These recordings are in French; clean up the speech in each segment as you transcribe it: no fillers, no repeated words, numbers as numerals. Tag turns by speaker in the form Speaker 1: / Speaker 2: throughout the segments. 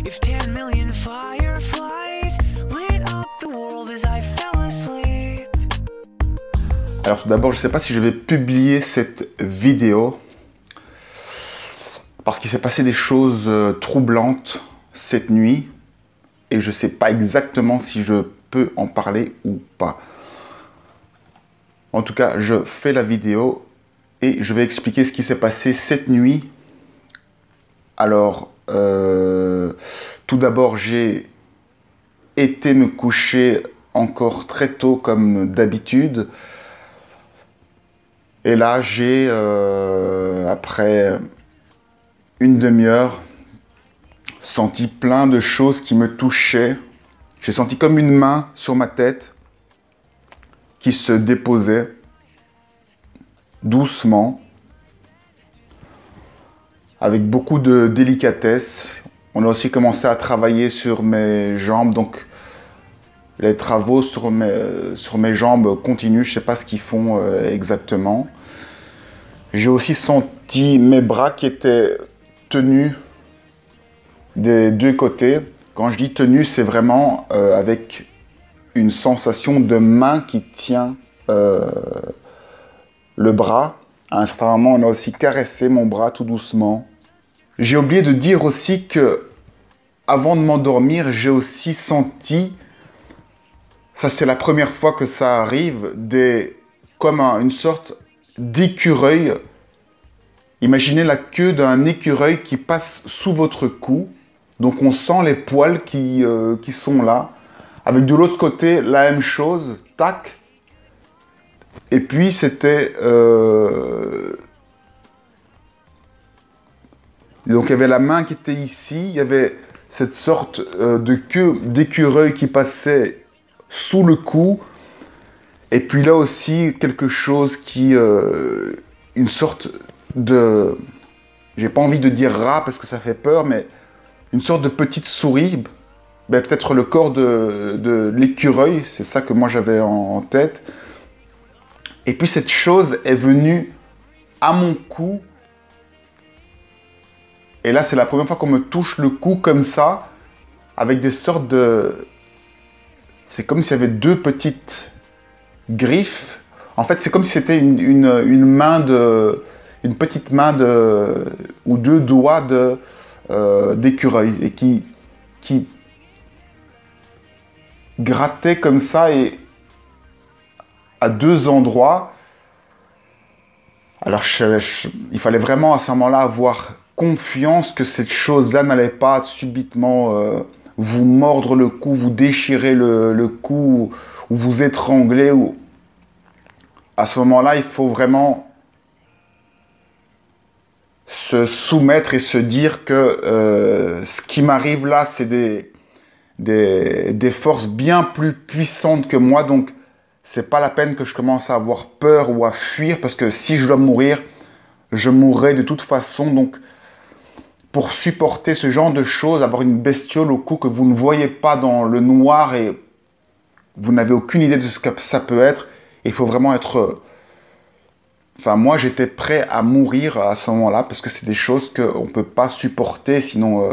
Speaker 1: If 10 million fireflies lit up the world as I fell asleep.
Speaker 2: Alors tout d'abord, je ne sais pas si je vais publier cette vidéo parce qu'il s'est passé des choses troublantes cette nuit et je ne sais pas exactement si je peux en parler ou pas. En tout cas, je fais la vidéo et je vais expliquer ce qui s'est passé cette nuit. Alors, tout d'abord, j'ai été me coucher encore très tôt comme d'habitude. Et là, j'ai, après une demi-heure, senti plein de choses qui me touchaient. J'ai senti comme une main sur ma tête qui se déposait doucement, avec beaucoup de délicatesse. On a aussi commencé à travailler sur mes jambes, donc les travaux sur mes jambes continuent. Je ne sais pas ce qu'ils font exactement. J'ai aussi senti mes bras qui étaient tenus des deux côtés. Quand je dis tenus, c'est vraiment avec une sensation de main qui tient le bras. À un certain moment, on a aussi caressé mon bras tout doucement. J'ai oublié de dire aussi que, avant de m'endormir, j'ai aussi senti, ça c'est la première fois que ça arrive, comme une sorte d'écureuil. Imaginez la queue d'un écureuil qui passe sous votre cou. Donc on sent les poils qui sont là. Avec de l'autre côté, la même chose. Tac. Et puis c'était... Donc il y avait la main qui était ici. Il y avait cette sorte de queue d'écureuil qui passait sous le cou. Et puis là aussi, quelque chose qui... une sorte de... J'ai pas envie de dire rat parce que ça fait peur, mais une sorte de petite souris. Ben, peut-être le corps de l'écureuil, c'est ça que moi j'avais en tête. Et puis cette chose est venue à mon cou. Et là, c'est la première fois qu'on me touche le cou comme ça, avec des sortes de... C'est comme s'il y avait deux petites griffes. En fait, c'est comme si c'était une main de... Une petite main de... ou deux doigts d'écureuil. Et qui grattait comme ça et à deux endroits. Alors, il fallait vraiment à ce moment-là avoir confiance que cette chose-là n'allait pas subitement vous mordre le cou, vous déchirer le cou, ou vous étrangler. À ce moment-là, il faut vraiment se soumettre et se dire que ce qui m'arrive là, c'est des forces bien plus puissantes que moi. Donc, c'est pas la peine que je commence à avoir peur ou à fuir, parce que si je dois mourir, je mourrai de toute façon. Donc, pour supporter ce genre de choses, avoir une bestiole au cou que vous ne voyez pas dans le noir et vous n'avez aucune idée de ce que ça peut être, il faut vraiment être... Enfin, moi, j'étais prêt à mourir à ce moment-là, parce que c'est des choses qu'on ne peut pas supporter, sinon...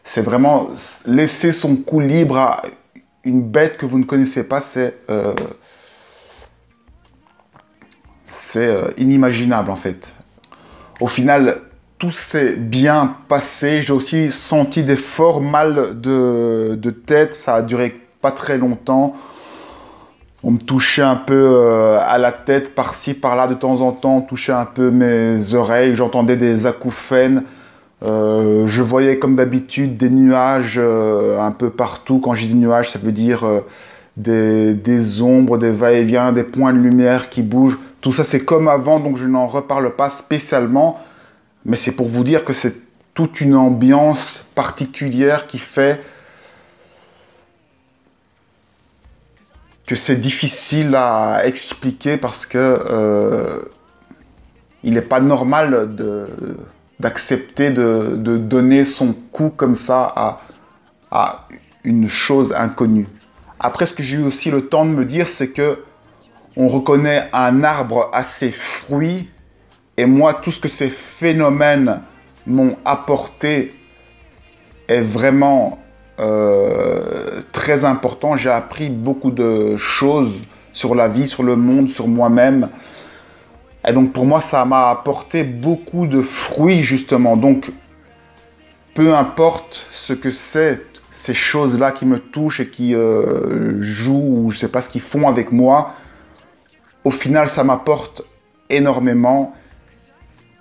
Speaker 2: c'est vraiment laisser son cou libre à une bête que vous ne connaissez pas, c'est inimaginable, en fait. Au final... Tout s'est bien passé. J'ai aussi senti des forts mal de tête. Ça a duré pas très longtemps. On me touchait un peu à la tête, par-ci, par-là, de temps en temps. On touchait un peu mes oreilles. J'entendais des acouphènes. Je voyais, comme d'habitude, des nuages un peu partout. Quand je dis nuages, ça veut dire des ombres, des va-et-vient, des points de lumière qui bougent. Tout ça, c'est comme avant, donc je n'en reparle pas spécialement. Mais c'est pour vous dire que c'est toute une ambiance particulière qui fait que c'est difficile à expliquer, parce que il n'est pas normal d'accepter de donner son cou comme ça à une chose inconnue. Après, ce que j'ai eu aussi le temps de me dire, c'est que on reconnaît un arbre à ses fruits. Et moi, tout ce que ces phénomènes m'ont apporté est vraiment très important. J'ai appris beaucoup de choses sur la vie, sur le monde, sur moi-même. Et donc pour moi, ça m'a apporté beaucoup de fruits justement. Donc peu importe ce que c'est, ces choses-là qui me touchent et qui jouent, ou je ne sais pas ce qu'ils font avec moi, au final, ça m'apporte énormément.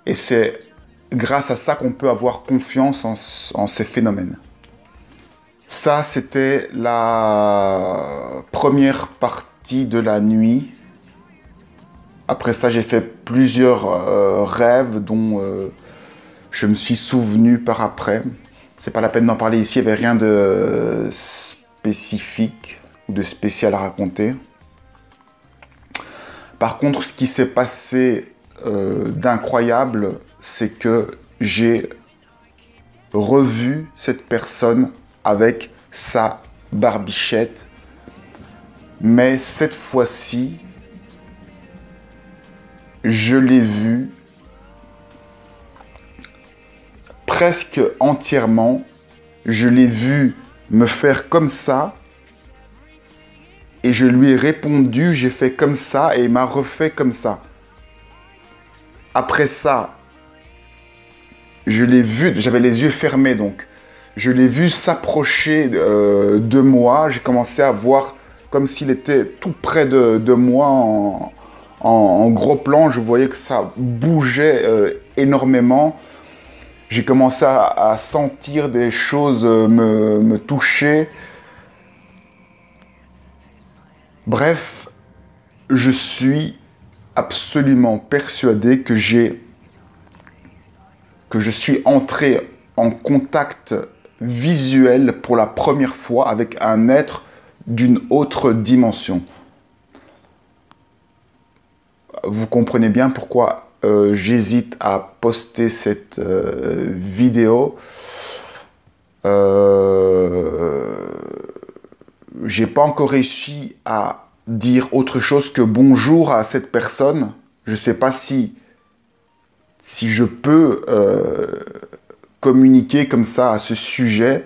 Speaker 2: Et c'est grâce à ça qu'on peut avoir confiance en ces phénomènes. Ça, c'était la première partie de la nuit. Après ça, j'ai fait plusieurs rêves dont je me suis souvenu par après. C'est pas la peine d'en parler ici, il n'y avait rien de spécifique ou de spécial à raconter. Par contre, ce qui s'est passé d'incroyable, c'est que j'ai revu cette personne avec sa barbichette. Mais cette fois-ci, je l'ai vue presque entièrement. Je l'ai vue me faire comme ça. Et je lui ai répondu, j'ai fait comme ça, et il m'a refait comme ça. Après ça, je l'ai vu, j'avais les yeux fermés donc. Je l'ai vu s'approcher de moi. J'ai commencé à voir comme s'il était tout près de moi en gros plan. Je voyais que ça bougeait énormément. J'ai commencé à sentir des choses me toucher. Bref, je suis absolument persuadé que je suis entré en contact visuel pour la première fois avec un être d'une autre dimension. Vous comprenez bien pourquoi j'hésite à poster cette vidéo. J'ai pas encore réussi à dire autre chose que bonjour à cette personne. Je sais pas si je peux communiquer comme ça à ce sujet.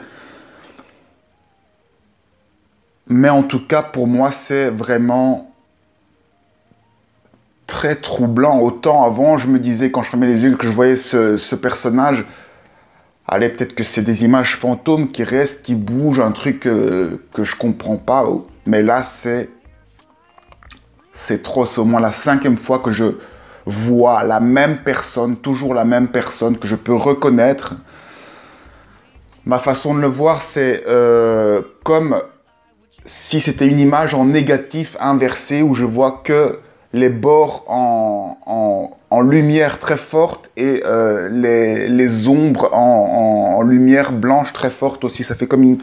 Speaker 2: Mais en tout cas, pour moi, c'est vraiment très troublant. Autant avant, je me disais, quand je fermais les yeux, que je voyais ce personnage, allez, peut-être que c'est des images fantômes qui restent, qui bougent, un truc que je comprends pas. Mais là, c'est trop. C'est au moins la 5e fois que je vois la même personne, toujours la même personne, que je peux reconnaître. Ma façon de le voir, c'est comme si c'était une image en négatif inversé, où je vois que les bords en lumière très forte et les ombres en lumière blanche très forte aussi. Ça fait comme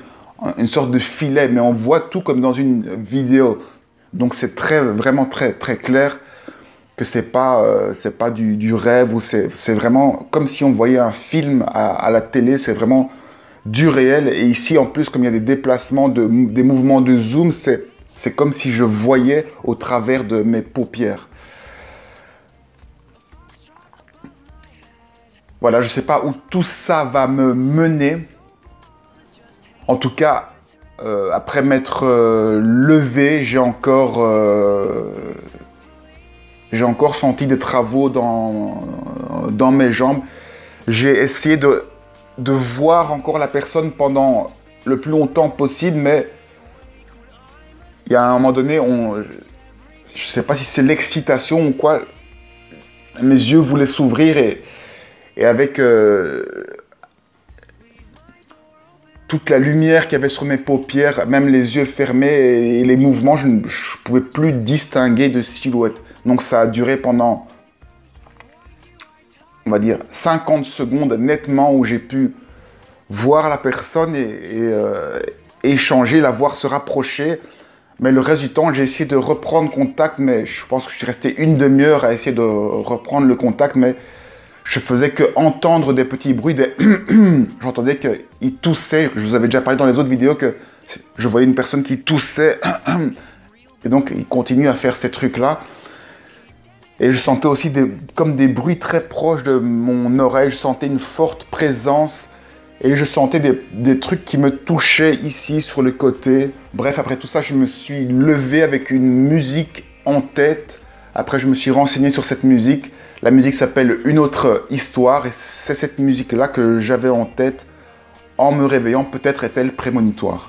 Speaker 2: une sorte de filet, mais on voit tout comme dans une vidéo. Donc c'est vraiment très clair que c'est pas du rêve, ou c'est vraiment comme si on voyait un film à la télé. C'est vraiment du réel. Et ici, en plus, comme il y a des déplacements, des mouvements de zoom, c'est comme si je voyais au travers de mes paupières. Voilà, je ne sais pas où tout ça va me mener. En tout cas, après m'être levé, j'ai encore senti des travaux dans mes jambes. J'ai essayé de voir encore la personne pendant le plus longtemps possible, mais il y a un moment donné, je ne sais pas si c'est l'excitation ou quoi, mes yeux voulaient s'ouvrir et avec toute la lumière qu'il y avait sur mes paupières, même les yeux fermés et les mouvements, je ne pouvais plus distinguer de silhouette. Donc ça a duré pendant, on va dire, 50 secondes nettement, où j'ai pu voir la personne et échanger, la voir se rapprocher. Mais le reste du temps, j'ai essayé de reprendre contact, mais je pense que je suis resté une demi-heure à essayer de reprendre le contact, mais je faisais que entendre des petits bruits, j'entendais qu'il toussait. Je vous avais déjà parlé dans les autres vidéos que je voyais une personne qui toussait, et donc il continue à faire ces trucs-là. Et je sentais aussi comme des bruits très proches de mon oreille. Je sentais une forte présence. et je sentais des trucs qui me touchaient ici sur le côté. Bref, après tout ça, je me suis levé avec une musique en tête. Après, je me suis renseigné sur cette musique. La musique s'appelle Une autre histoire et c'est cette musique-là que j'avais en tête en me réveillant. Peut-être est-elle prémonitoire.